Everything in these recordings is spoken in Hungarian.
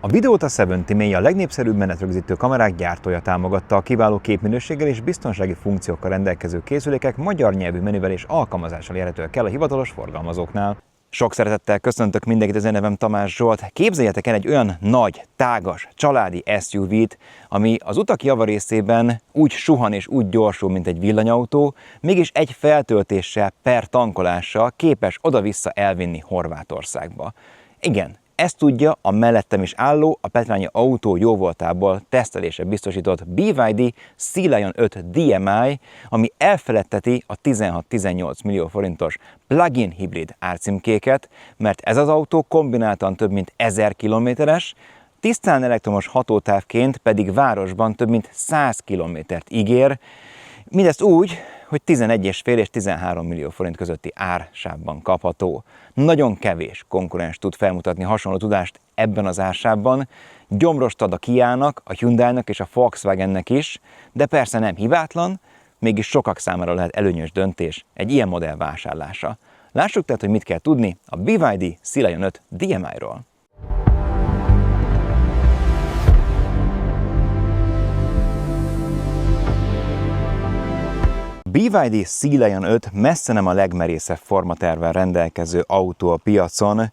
A Videota 70, mely a legnépszerűbb menetrögzítő kamerák gyártója, támogatta a kiváló képminőséggel és biztonsági funkciókkal rendelkező készülékek magyar nyelvű menüvel és alkalmazással érhetőek el a hivatalos forgalmazóknál. Sok szeretettel köszöntök mindenkit, az én nevem Tamás Zsolt. Képzeljetek el egy olyan nagy, tágas, családi SUV-t, ami az utak javarészében úgy suhan és úgy gyorsul, mint egy villanyautó, mégis egy feltöltéssel per tankolással képes oda-vissza elvinni Horvátországba. Igen, ezt tudja a mellettem is álló, a Petrányi Autó jóvoltából tesztelése biztosított BYD Sea Lion 5 DMI, ami elfeledteti a 16-18 millió forintos plug-in hibrid árcímkéket, mert ez az autó kombináltan több mint 1000 kilométeres, tisztán elektromos hatótávként pedig városban több mint 100 kilométert ígér, mindezt úgy, hogy 11,5 és 13 millió forint közötti ársávban kapható. Nagyon kevés konkurens tud felmutatni hasonló tudást ebben az ársávban. Gyomrost ad a Kia-nak, a Hyundai-nak és a Volkswagennek is, de persze nem hibátlan, mégis sokak számára lehet előnyös döntés egy ilyen modell vásárlása. Lássuk tehát, hogy mit kell tudni a BYD Sea Lion 5 DMI-ról. BYD Sea Lion 5 messze nem a legmerészebb formatervvel rendelkező autó a piacon,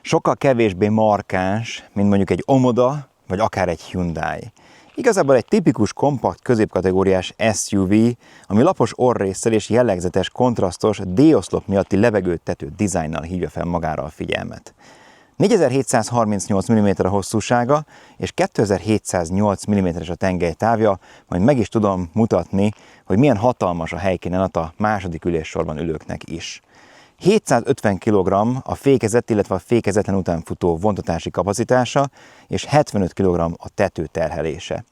sokkal kevésbé markáns, mint mondjuk egy Omoda, vagy akár egy Hyundai. Igazából egy tipikus kompakt középkategóriás SUV, ami lapos orrrésszel és jellegzetes kontrasztos D-oszlop miatti levegőtető dizájnnal hívja fel magára a figyelmet. 4738 mm a hosszúsága és 2708 mm-es a tengelytávja, majd meg is tudom mutatni, hogy milyen hatalmas a helykínálat a második üléssorban ülőknek is. 750 kg a fékezett, illetve a fékezetlen után futó vontatási kapacitása, és 75 kg a tetőterhelése.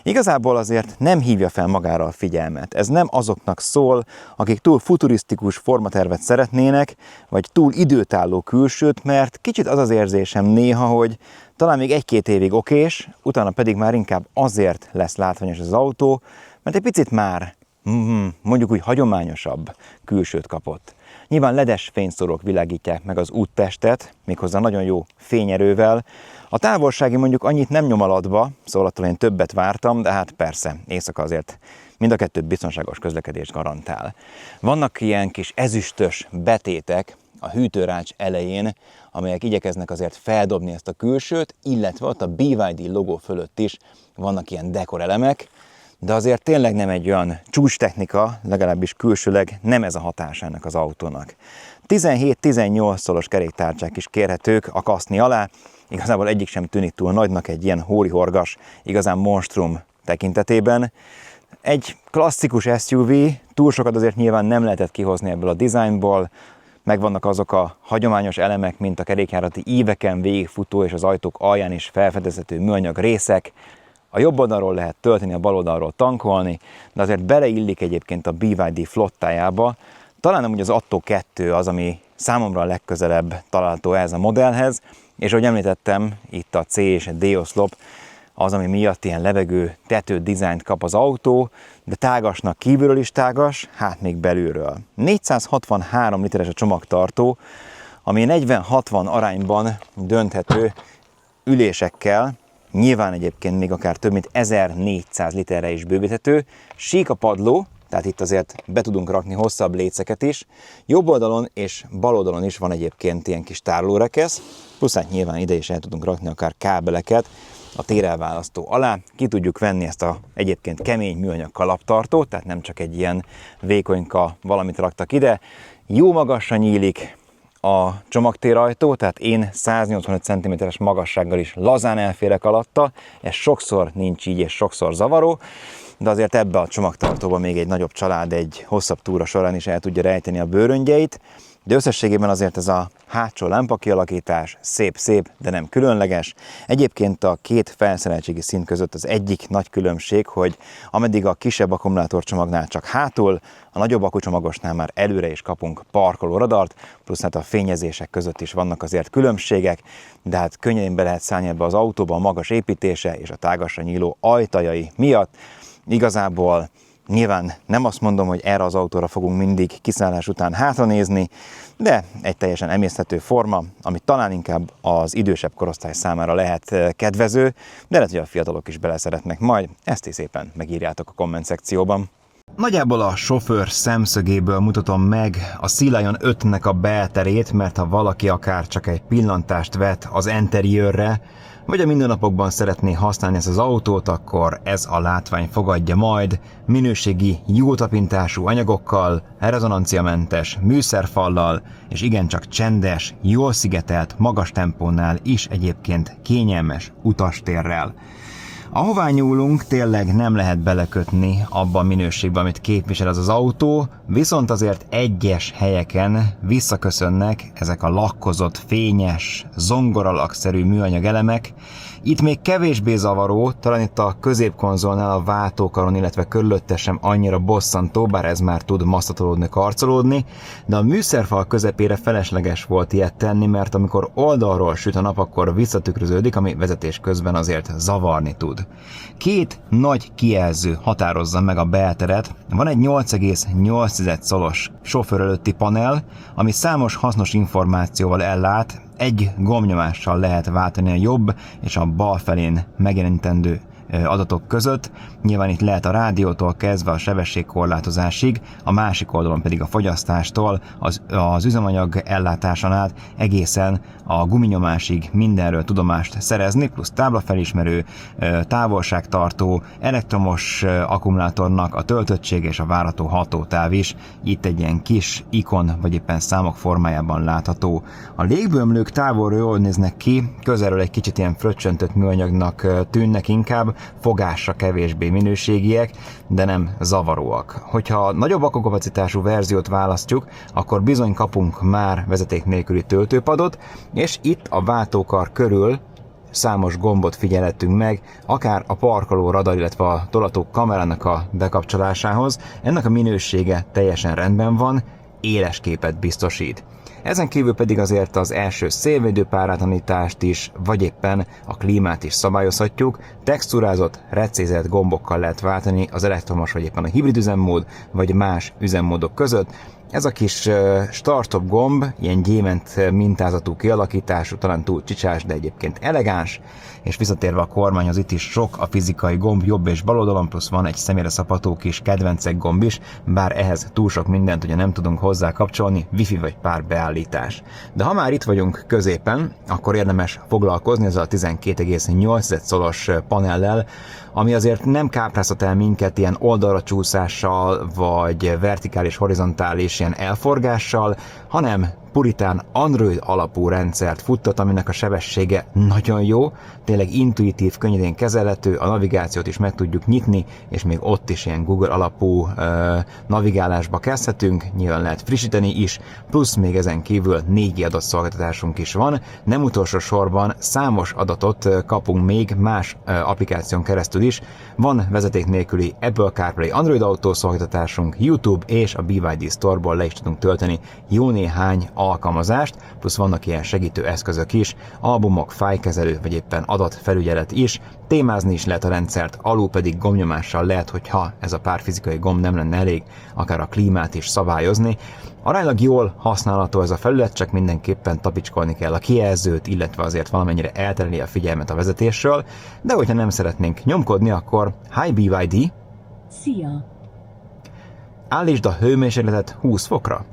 Igazából azért nem hívja fel magára a figyelmet. Ez nem azoknak szól, akik túl futurisztikus formatervet szeretnének, vagy túl időtálló külsőt, mert kicsit az az érzésem néha, hogy talán még egy-két évig okés, utána pedig már inkább azért lesz látványos az autó, mert egy picit már mondjuk úgy hagyományosabb külsőt kapott. Nyilván ledes fényszórók világítják meg az úttestet, méghozzá nagyon jó fényerővel. A távolsági mondjuk annyit nem nyom alatba, szóval attól én többet vártam, de hát persze, éjszaka azért mind a kettő biztonságos közlekedést garantál. Vannak ilyen kis ezüstös betétek a hűtőrács elején, amelyek igyekeznek azért feldobni ezt a külsőt, illetve ott a BYD logó fölött is vannak ilyen dekorelemek, de azért tényleg nem egy olyan csúcstechnika, legalábbis külsőleg nem ez a hatása ennek az autónak. 17-18 szoros keréktárcsák is kérhetők a kaszni alá, igazából egyik sem tűnik túl nagynak egy ilyen hórihorgas, igazán monstrum tekintetében. Egy klasszikus SUV, túl sokat azért nyilván nem lehetett kihozni ebből a dizájnból, megvannak azok a hagyományos elemek, mint a kerékjárati íveken végigfutó és az ajtók alján is felfedezhető műanyag részek. A jobb oldalról lehet tölteni, a bal oldalról tankolni, de azért beleillik egyébként a BYD flottájába. Talán amúgy az Atto 2 az, ami számomra a legközelebb található ehhez a modellhez, és ahogy említettem, itt a C és a D oszlop az, ami miatt ilyen levegő tető dizájnt kap az autó, de tágasnak kívülről is tágas, hát még belülről. 463 literes a csomagtartó, ami 40-60 arányban dönthető ülésekkel, nyilván egyébként még akár több mint 1400 literre is bővíthető, sík a padló, tehát itt azért be tudunk rakni hosszabb léceket is. Jobb oldalon és bal oldalon is van egyébként ilyen kis tárolórekesz, plusz hát nyilván ide is el tudunk rakni akár kábeleket a térelválasztó alá. Ki tudjuk venni ezt a egyébként kemény műanyag kalaptartót, tehát nem csak egy ilyen vékonyka valamit raktak ide. Jó magasra nyílik a csomagtérajtó, tehát én 185 cm-es magassággal is lazán elférek alatta, ez sokszor nincs így és sokszor zavaró, de azért ebbe a csomagtartóba még egy nagyobb család egy hosszabb túra során is el tudja rejteni a bőröngyeit, de összességében azért ez a hátsó lámpakialakítás szép-szép, de nem különleges. Egyébként a két felszereltségi szint között az egyik nagy különbség, hogy ameddig a kisebb akkumulátorcsomagnál csak hátul, a nagyobb akkucsomagosnál már előre is kapunk parkolóradart, plusz hát a fényezések között is vannak azért különbségek, de hát könnyedén be lehet szállni ebbe az autóba a magas építése és a tágasra nyíló ajtajai miatt. Igazából Nyilván nem azt mondom, hogy erre az autóra fogunk mindig kiszállás után hátranézni, de egy teljesen emészthető forma, ami talán inkább az idősebb korosztály számára lehet kedvező, de lehet, hogy a fiatalok is bele szeretnek majd, ezt is szépen megírjátok a komment szekcióban. Nagyjából a sofőr szemszögéből mutatom meg a Sea Lion 5-nek a belterét, mert ha valaki akár csak egy pillantást vet az interiőrre, vagy a mindennapokban szeretné használni ezt az autót, akkor ez a látvány fogadja majd minőségi, jó tapintású anyagokkal, rezonanciamentes műszerfallal, és igencsak csendes, jól szigetelt, magas tempónál is egyébként kényelmes utastérrel. Ahová nyúlunk, tényleg nem lehet belekötni abba a minőségbe, amit képvisel az az autó, viszont azért egyes helyeken visszaköszönnek ezek a lakkozott, fényes, zongoralakszerű műanyag elemek. Itt még kevésbé zavaró, talán itt a középkonzolnál a váltókaron, illetve körülötte sem annyira bosszantó, bár ez már tud masztatolódni, karcolódni, de a műszerfal közepére felesleges volt ilyet tenni, mert amikor oldalról süt a nap, akkor visszatükröződik, ami vezetés közben azért zavarni tud. Két nagy kijelző határozza meg a belteret. Van egy 8,8 szolos sofőr előtti panel, ami számos hasznos információval ellát, egy gombnyomással lehet váltani a jobb és a bal felén megjelenítendő adatok között. Nyilván itt lehet a rádiótól kezdve a sebességkorlátozásig, a másik oldalon pedig a fogyasztástól, az üzemanyag ellátásán át egészen a guminyomásig mindenről tudomást szerezni, plusz táblafelismerő, távolságtartó, elektromos akkumulátornak a töltöttség és a várható hatótáv is itt egy ilyen kis ikon vagy éppen számok formájában látható. A légbömlők távolról jól néznek ki, közelről egy kicsit ilyen fröccsöntött műanyagnak tűnnek inkább, fogásra kevésbé minőségiek, de nem zavaróak. Hogyha nagyobb akkukapacitású verziót választjuk, akkor bizony kapunk már vezeték nélküli töltőpadot, és itt a váltókar körül számos gombot figyelhettünk meg, akár a parkoló radar, illetve a tolató kamerának a bekapcsolásához. Ennek a minősége teljesen rendben van, éles képet biztosít. Ezen kívül pedig azért az első szélvédőpárátlanítást is, vagy éppen a klímát is szabályozhatjuk. Texturázott, recézett gombokkal lehet váltani az elektromos, vagy éppen a hibrid üzemmód, vagy más üzemmódok között. Ez a kis start-stop gomb, ilyen gyémánt mintázatú kialakítású, talán túl csicsás, de egyébként elegáns, és visszatérve a kormányhoz, itt is sok a fizikai gomb jobb és bal oldalon, plusz van egy személyre szabható kis kedvencek gomb is, bár ehhez túl sok mindent ugye nem tudunk hozzá kapcsolni, wifi vagy pár beállítás. De ha már itt vagyunk középen, akkor érdemes foglalkozni ezzel a 12,8 szolos panellel, ami azért nem kápráztat el minket ilyen oldalra csúszással, vagy vertikális, horizontális ilyen elforgással, hanem puritán Android alapú rendszert futtat, aminek a sebessége nagyon jó, tényleg intuitív, könnyedén kezelhető, a navigációt is meg tudjuk nyitni, és még ott is ilyen Google alapú navigálásba kezdhetünk, nyilván lehet frissíteni is, plusz még ezen kívül 4G adatszolgáltatásunk is van, nem utolsó sorban számos adatot kapunk még más applikáción keresztül is, van vezeték nélküli Apple CarPlay Android Auto szolgáltatásunk, YouTube és a BYD Store-ból le is tudunk tölteni jó néhány alkalmazást, plusz vannak ilyen segítő eszközök is, albumok, fájlkezelő, vagy éppen adatfelügyelet is, témázni is lehet a rendszert, alul pedig gombnyomással lehet, hogyha ez a pár fizikai gomb nem lenne elég, akár a klímát is szabályozni. Aránylag jól használható ez a felület, csak mindenképpen tapicskolni kell a kijelzőt, illetve azért valamennyire eltereli a figyelmet a vezetésről, de hogyha nem szeretnénk nyomkodni, akkor Hi BYD! Szia! Állítsd a hőmérsékletet 20 fokra.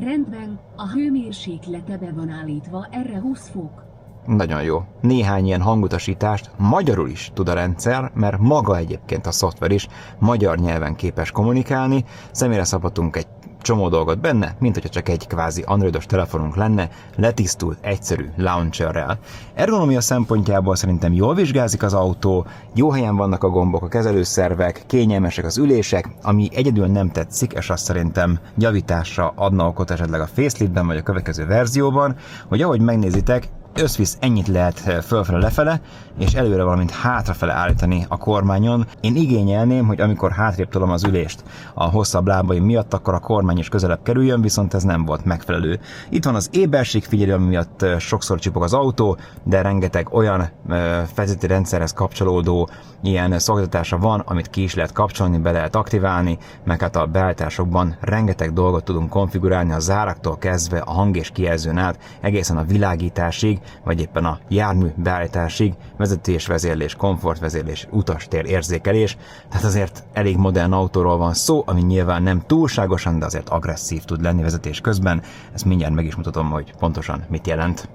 Rendben, a hőmérséklete be van állítva erre 20 fok. Nagyon jó. Néhány ilyen hangutasítást magyarul is tud a rendszer, mert maga egyébként a szoftver is magyar nyelven képes kommunikálni, személyre szabhatunk egy csomó dolgot benne, mint hogyha csak egy kvázi androidos telefonunk lenne, letisztult, egyszerű launcherrel. Ergonomia szempontjából szerintem jól vizsgázik az autó, jó helyen vannak a gombok, a kezelőszervek, kényelmesek az ülések, ami egyedül nem tetszik, és azt szerintem javításra adna okot esetleg a faceliftben vagy a következő verzióban, hogy ahogy megnézitek, Összvisz ennyit lehet fölfele-lefele, és előre, valamint hátrafele állítani a kormányon. Én igényelném, hogy amikor hátrébb tolom az ülést a hosszabb lábaim miatt, akkor a kormány is közelebb kerüljön, viszont ez nem volt megfelelő. Itt van az éberségfigyelő, ami miatt sokszor csipog az autó, de rengeteg olyan vezető rendszerhez kapcsolódó ilyen szolgáltatása van, amit ki is lehet kapcsolni, be lehet aktiválni, meg hát a beállításokban rengeteg dolgot tudunk konfigurálni, a záraktól kezdve a hang- és kijelzőn át, egészen a világításig, vagy éppen a jármű beállításig, vezetés, vezérlés, komfortvezérlés, utastér érzékelés. Tehát azért elég modern autóról van szó, ami nyilván nem túlságosan, de azért agresszív tud lenni vezetés közben. Ezt mindjárt meg is mutatom, hogy pontosan mit jelent.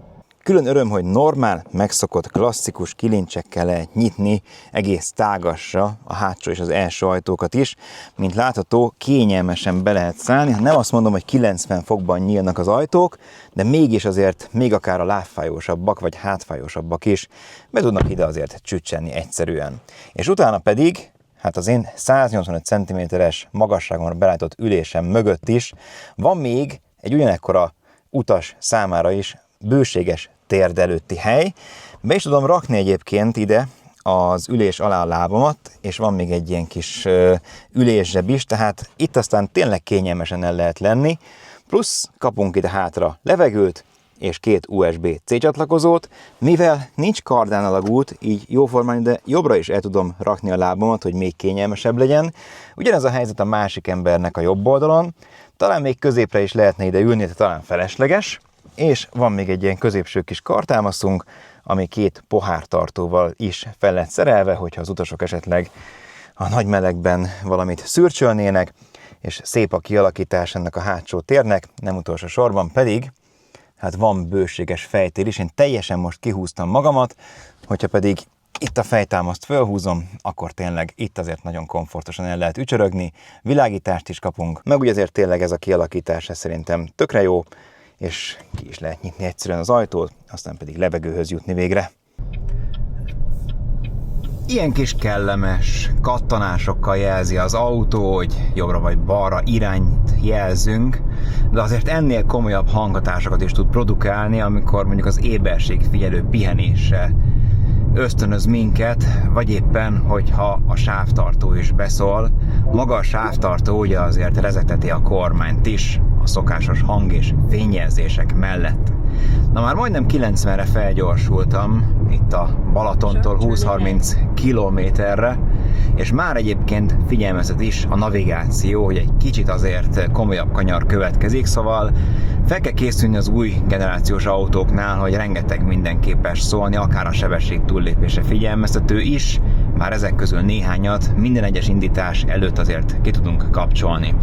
Külön öröm, hogy normál, megszokott, klasszikus kilincsekkel lehet nyitni egész tágasra a hátsó és az első ajtókat is. Mint látható, kényelmesen be lehet szállni. Nem azt mondom, hogy 90 fokban nyílnak az ajtók, de mégis azért még akár a lábfájósabbak vagy hátfájósabbak is be tudnak ide azért csücsenni egyszerűen. És utána pedig, hát az én 185 cm-es magasságon belállított ülésem mögött is van még egy ugyanekkora utas számára is bőséges térd előtti hely. Be is tudom rakni egyébként ide az ülés alá a lábamat, és van még egy ilyen kis ülészseb is, tehát itt aztán tényleg kényelmesen el lehet lenni, plusz kapunk ide hátra levegőt, és 2 USB-C csatlakozót, mivel nincs kardánalagút, így jóformán, de jobbra is el tudom rakni a lábamat, hogy még kényelmesebb legyen. Ugyanez a helyzet a másik embernek a jobb oldalon, talán még középre is lehetne ide ülni, de talán felesleges, és van még egy ilyen középső kis kartámaszunk, ami 2 pohártartóval is fel lett szerelve, hogyha az utasok esetleg a nagy melegben valamit szürcsölnének, és szép a kialakítás ennek a hátsó térnek, nem utolsó sorban pedig, hát van bőséges fejtér is, én teljesen most kihúztam magamat, hogyha pedig itt a fejtámaszt fölhúzom, akkor tényleg itt azért nagyon komfortosan el lehet ücsörögni, világítást is kapunk, meg ugye azért tényleg ez a kialakítás szerintem tökre jó, és ki is lehet nyitni egyszerűen az ajtót, aztán pedig levegőhöz jutni végre. Ilyen kis kellemes kattanásokkal jelzi az autó, hogy jobbra vagy balra irányt jelzünk, de azért ennél komolyabb hanghatásokat is tud produkálni, amikor mondjuk az éberségfigyelő pihenése ösztönöz minket, vagy éppen, hogyha a sávtartó is beszól. Maga a sávtartó ugye azért rezeteti a kormányt is a szokásos hang- és fényjelzések mellett. Na már majdnem 90-re felgyorsultam itt a Balatontól 20-30 kilométerre, és már egyébként figyelmeztet is a navigáció, hogy egy kicsit azért komolyabb kanyar következik, szóval fel kell készülni az új generációs autóknál, hogy rengeteg minden képes szólni, akár a sebesség túllépése figyelmeztető is, bár ezek közül néhányat minden egyes indítás előtt azért ki tudunk kapcsolni.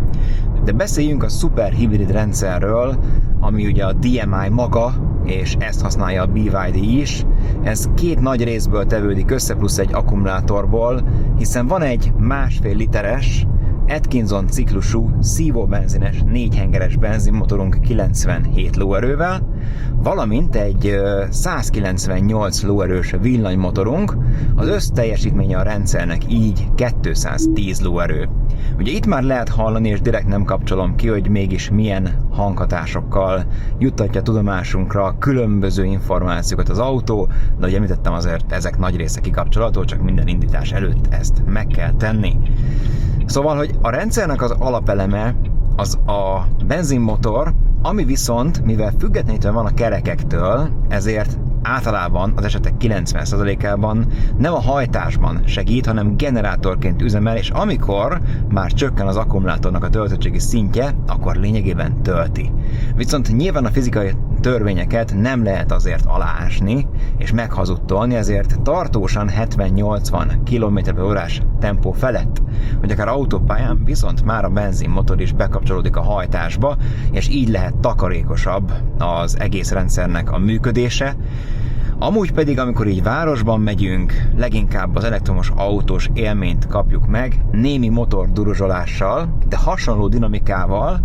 De beszéljünk a szuperhibrid rendszerről, ami ugye a DMI maga, és ezt használja a BYD is. Ez 2 nagy részből tevődik össze, plusz egy akkumulátorból, hiszen van egy 1,5 literes Atkinson ciklusú szívóbenzines 4 hengeres benzinmotorunk 97 lóerővel, valamint egy 198 lóerős villanymotorunk, az összteljesítménye a rendszernek így 210 lóerő. Ugye itt már lehet hallani, és direkt nem kapcsolom ki, hogy mégis milyen hanghatásokkal juttatja tudomásunkra különböző információkat az autó, de ahogy említettem, azért ezek nagy része kikapcsolható, csak minden indítás előtt ezt meg kell tenni. Szóval, hogy a rendszernek az alapeleme az a benzinmotor, ami viszont, mivel függetlenítve van a kerekektől, ezért általában az esetek 90%-ában nem a hajtásban segít, hanem generátorként üzemel, és amikor már csökken az akkumulátornak a töltöttségi szintje, akkor lényegében tölti. Viszont nyilván a fizikai törvényeket nem lehet azért aláásni és meghazudtolni, ezért tartósan 70-80 km/h tempó felett, hogy akár autópályán, viszont már a benzinmotor is bekapcsolódik a hajtásba, és így lehet takarékosabb az egész rendszernek a működése. Amúgy pedig, amikor így városban megyünk, leginkább az elektromos autós élményt kapjuk meg, némi motorduruzsolással, de hasonló dinamikával,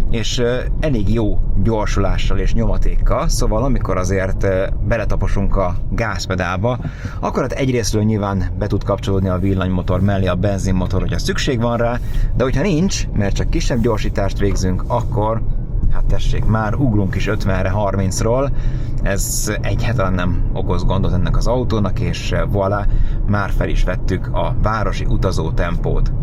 és elég jó gyorsulással és nyomatékkal, szóval amikor azért beletaposunk a gázpedálba, akkor hát egyrésztről nyilván be tud kapcsolódni a villanymotor mellé a benzinmotor, hogyha szükség van rá, de hogyha nincs, mert csak kisebb gyorsítást végzünk, akkor Hát tessék, már ugrunk is 50-re 30-ról, ez egyáltalán nem okoz gondot ennek az autónak, és voilà, már fel is vettük a városi utazó tempót.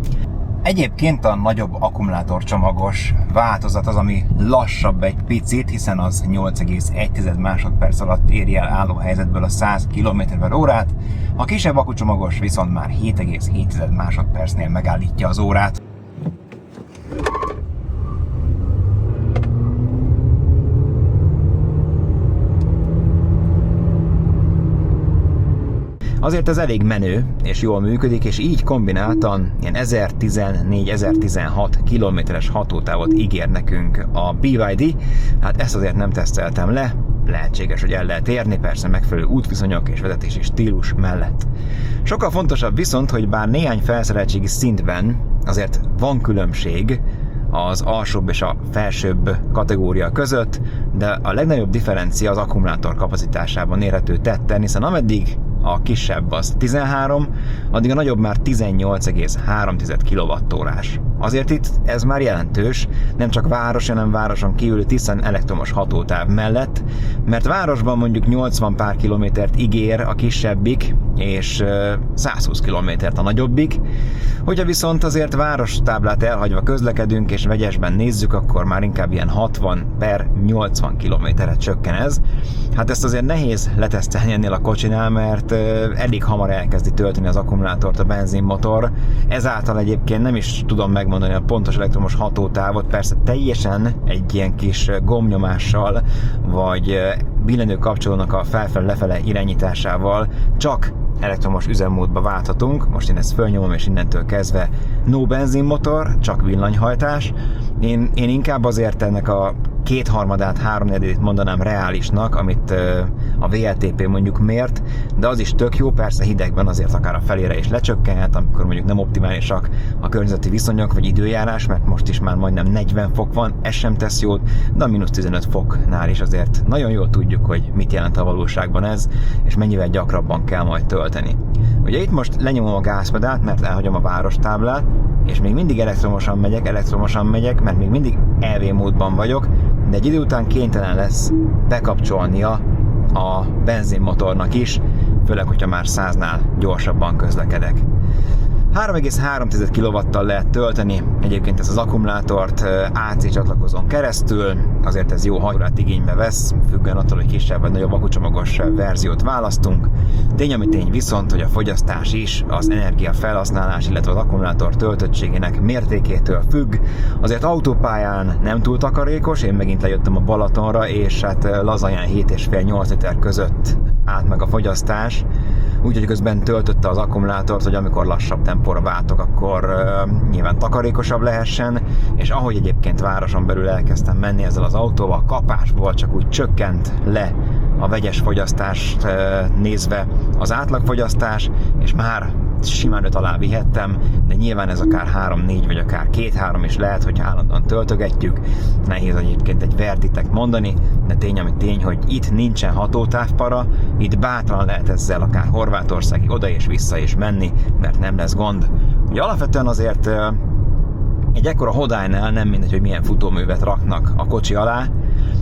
Egyébként a nagyobb akkumulátorcsomagos változat az, ami lassabb egy picit, hiszen az 8,1 másodperc alatt éri el álló helyzetből a 100 km/h, a kisebb akkucsomagos viszont már 7,7 másodpercnél megállítja az órát. Azért ez elég menő, és jól működik, és így kombináltan ilyen 1014-1016 kilométeres hatótávot ígér nekünk a BYD. Hát ezt azért nem teszteltem le, lehetséges, hogy el lehet érni, persze megfelelő útviszonyok és vezetési stílus mellett. Sokkal fontosabb viszont, hogy bár néhány felszereltségi szintben azért van különbség az alsóbb és a felsőbb kategória között, de a legnagyobb differencia az akkumulátor kapacitásában érhető tetten, hiszen ameddig a kisebb az 13, addig a nagyobb már 18,3 kWh-s. Azért itt ez már jelentős, nem csak város, hanem városon kívüli tisztán elektromos hatótáv mellett, mert városban mondjuk 80 pár kilométert ígér a kisebbik, és 120 kilométert a nagyobbik. Hogyha viszont azért várostáblát elhagyva közlekedünk és vegyesben nézzük, akkor már inkább ilyen 60/80 kilométerre csökken ez. Hát ezt azért nehéz letesztelni ennél a kocsinál, mert elég hamar elkezdi tölteni az akkumulátort a benzinmotor. Ezáltal egyébként nem is tudom megmondani a pontos elektromos hatótávot, persze teljesen egy ilyen kis gombnyomással, vagy billenő kapcsolónak a felfele-lefele irányításával csak elektromos üzemmódba válthatunk. Most én ezt fölnyomom, és innentől kezdve no benzinmotor, csak villanyhajtás. Én inkább azért ennek a kétharmadát, háromnegyedét mondanám reálisnak, amit a VLTP mondjuk mért, de az is tök jó, persze hidegben azért akár a felére is lecsökkenhet, amikor mondjuk nem optimálisak a környezeti viszonyok vagy időjárás, mert most is már majdnem 40 fok van, ez sem tesz jót, de a -15 foknál is azért nagyon jól tudjuk, hogy mit jelent a valóságban ez, és mennyivel gyakrabban kell majd tölteni. Ugye itt most lenyomom a gázpedált, mert elhagyom a várostáblát, és még mindig elektromosan megyek, mert még mindig EV módban vagyok, de egy idő után kénytelen lesz bekapcsolnia a benzinmotornak is, főleg, hogyha már 100-nál gyorsabban közlekedek. 3,3 kW-tal lehet tölteni egyébként ezt az akkumulátort AC csatlakozón keresztül, azért ez jó hajrát igénybe vesz, függően attól, hogy kisebb vagy nagyobb akkucsomagos verziót választunk. Tény, ami tény viszont, hogy a fogyasztás is az energiafelhasználás, illetve az akkumulátor töltöttségének mértékétől függ. Azért autópályán nem túl takarékos, én megint lejöttem a Balatonra, és hát lazaján 7,5-8 liter között állt meg a fogyasztás. Úgyhogy közben töltötte az akkumulátor, hogy amikor lassabb tempóra váltok, akkor nyilván takarékosabb lehessen, és ahogy egyébként városon belül elkezdtem menni ezzel az autóval, kapásból csak úgy csökkent le a vegyes fogyasztást nézve az átlagfogyasztás, és már simán 5 alá vihettem, de nyilván ez akár 3-4 vagy akár 2-3 is lehet, hogy állandóan töltögetjük. Nehéz egyébként egy verditek mondani, de tény, ami tény, hogy itt nincsen hatótávpara, itt bátran lehet ezzel akár Horvátországig oda és vissza is menni, mert nem lesz gond. Ugye alapvetően azért egy ekkora Hodánynál nem mindegy, hogy milyen futóművet raknak a kocsi alá.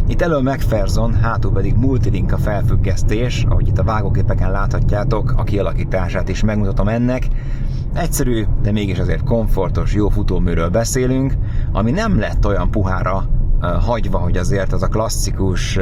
Itt elől McPherson, hátul pedig Multilink a felfüggesztés, ahogy itt a vágóképeken láthatjátok, a kialakítását is megmutatom ennek. Egyszerű, de mégis azért komfortos, jó futóműről beszélünk, ami nem lett olyan puhára hagyva, hogy azért az a klasszikus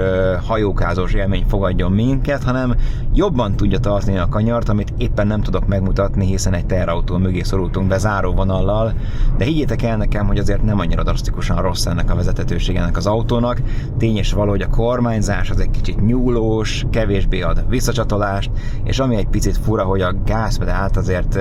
hajókázós élmény fogadjon minket, hanem jobban tudja tartani a kanyart, amit éppen nem tudok megmutatni, hiszen egy teherautó mögé szorultunk be záróvonallal, de higgyétek el nekem, hogy azért nem annyira drasztikusan rossz ennek a vezethetősége ennek az autónak. Tény és való, hogy a kormányzás az egy kicsit nyúlós, kevésbé ad visszacsatolást, és ami egy picit fura, hogy a gázpedált azért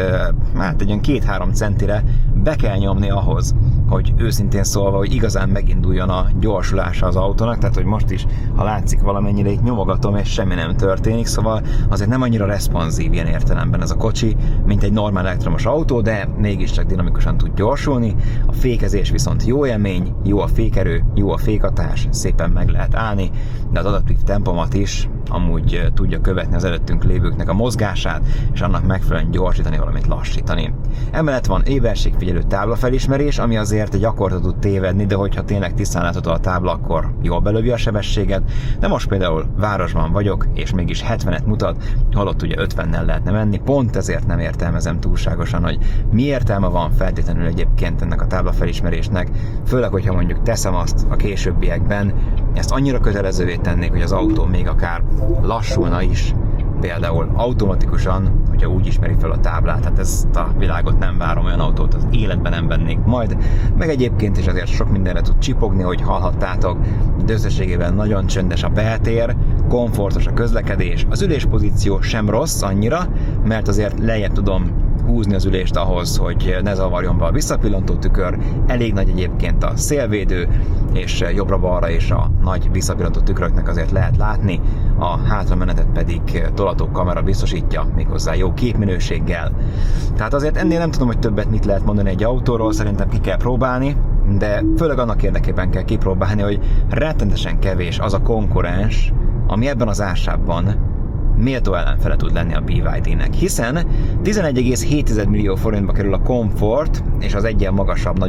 hát egy olyan 2-3 centire be kell nyomni ahhoz, hogy őszintén szólva, hogy igazán meginduljon a gyorsulása az autónak, tehát hogy most is, ha látszik valamennyire, itt nyomogatom, és semmi nem történik, szóval azért nem annyira responsív ilyen értelemben ez a kocsi, mint egy normál elektromos autó, de mégiscsak dinamikusan tud gyorsulni. A fékezés viszont jó élmény, jó a fékerő, jó a fékhatás, szépen meg lehet állni, de az adaptív tempomat is amúgy tudja követni az előttünk lévőknek a mozgását, és annak megfelelően gyorsítani, valamint lassítani. Emellett van éberségfigyelő táblafelismerés, ami azért gyakorta tud tévedni, de hogyha tényleg tisztán látható a tábla, akkor jól belövi a sebességet. De most például városban vagyok, és mégis 70-et mutat, holott ugye 50-nel lehetne menni, pont ezért nem értelmezem túlságosan, hogy mi értelme van feltétlenül egyébként ennek a táblafelismerésnek, főleg, hogyha mondjuk teszem azt a későbbiekben, ezt annyira kötelezővé tennék, hogy az autó még akár lassulna is, például automatikusan, hogyha úgy ismeri fel a táblát, hát ezt a világot nem várom, olyan autót az életben nem vennék majd, meg egyébként is azért sok mindenre tud csipogni, hogy hallhattátok, de összességében nagyon csöndes a beltér, komfortos a közlekedés, az üléspozíció sem rossz annyira, mert azért lejjebb tudom húzni az ülést ahhoz, hogy ne zavarjon be a visszapillantó tükör, elég nagy egyébként a szélvédő, és jobbra-balra és a nagy visszapillantó tükröknek azért lehet látni, a hátramenetet pedig tolató kamera biztosítja, méghozzá jó képminőséggel. Tehát azért ennél nem tudom, hogy többet mit lehet mondani egy autóról, szerintem ki kell próbálni, de főleg annak érdekében kell kipróbálni, hogy rettenetesen kevés az a konkurens, ami ebben az ásában méltó ellenfele tud lenni a BYD-nek, hiszen 11,7 millió forintba kerül a Comfort, és az egyen magasabb,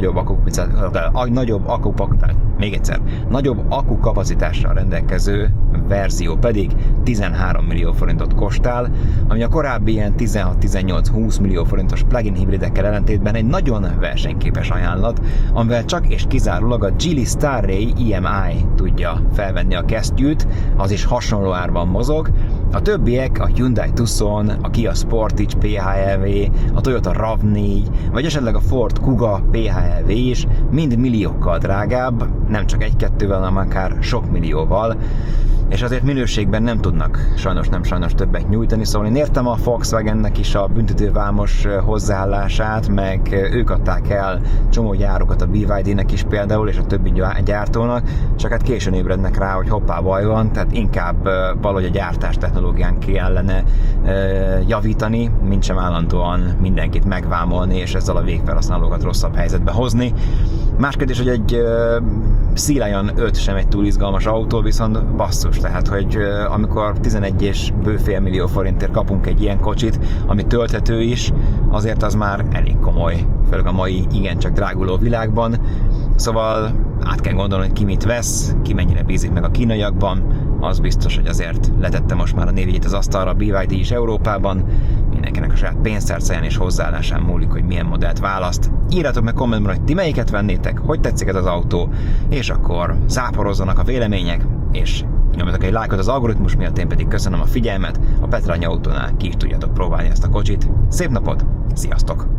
nagyobb akkukapacitással rendelkező verzió pedig 13 millió forintot kostál, ami a korábbi ilyen 16-18-20 millió forintos plug-in hibridekkel ellentétben egy nagyon versenyképes ajánlat, amivel csak és kizárólag a Geely Starray EMI tudja felvenni a kesztyűt, az is hasonló árban mozog. A többiek, a Hyundai Tucson, a Kia Sportage PHEV, a Toyota RAV4, vagy esetleg a Ford Kuga PHEV is mind milliókkal drágább, nem csak egy-kettővel, hanem akár sok millióval, és azért minőségben nem tudnak sajnos többet nyújtani, szóval én értem a Volkswagennek is a büntetővámos hozzáállását, meg ők adták el csomó gyárokat a BYD-nek is például, és a többi gyártónak, csak hát későn ébrednek rá, hogy hoppá, baj van, tehát inkább valahogy a gyártás technológián kellene javítani, mintsem állandóan mindenkit megvámolni, és ezzel a végfelhasználókat rosszabb helyzetbe hozni. Más kérdés, hogy egy Sea Lion 5 sem egy túl izgalmas autó, viszont basszus, tehát, hogy amikor 11 és bőfél millió forintért kapunk egy ilyen kocsit, ami tölthető is, azért az már elég komoly, főleg a mai igencsak dráguló világban. Szóval át kell gondolni, hogy ki mit vesz, ki mennyire bízik meg a kínaiakban. Az biztos, hogy azért letette most már a névjegyét az asztalra a BYD is Európában. Mindenkinek a saját pénztárcáján és hozzáállásán múlik, hogy milyen modellt választ. Írjátok meg kommentben, hogy ti melyiket vennétek, hogy tetszik ez az autó, és akkor záporozzanak a vélemények, és nyomjatok egy lájkot az algoritmus miatt, én pedig köszönöm a figyelmet, a Petrányi autónál ki is tudjátok próbálni ezt a kocsit. Szép napot, sziasztok!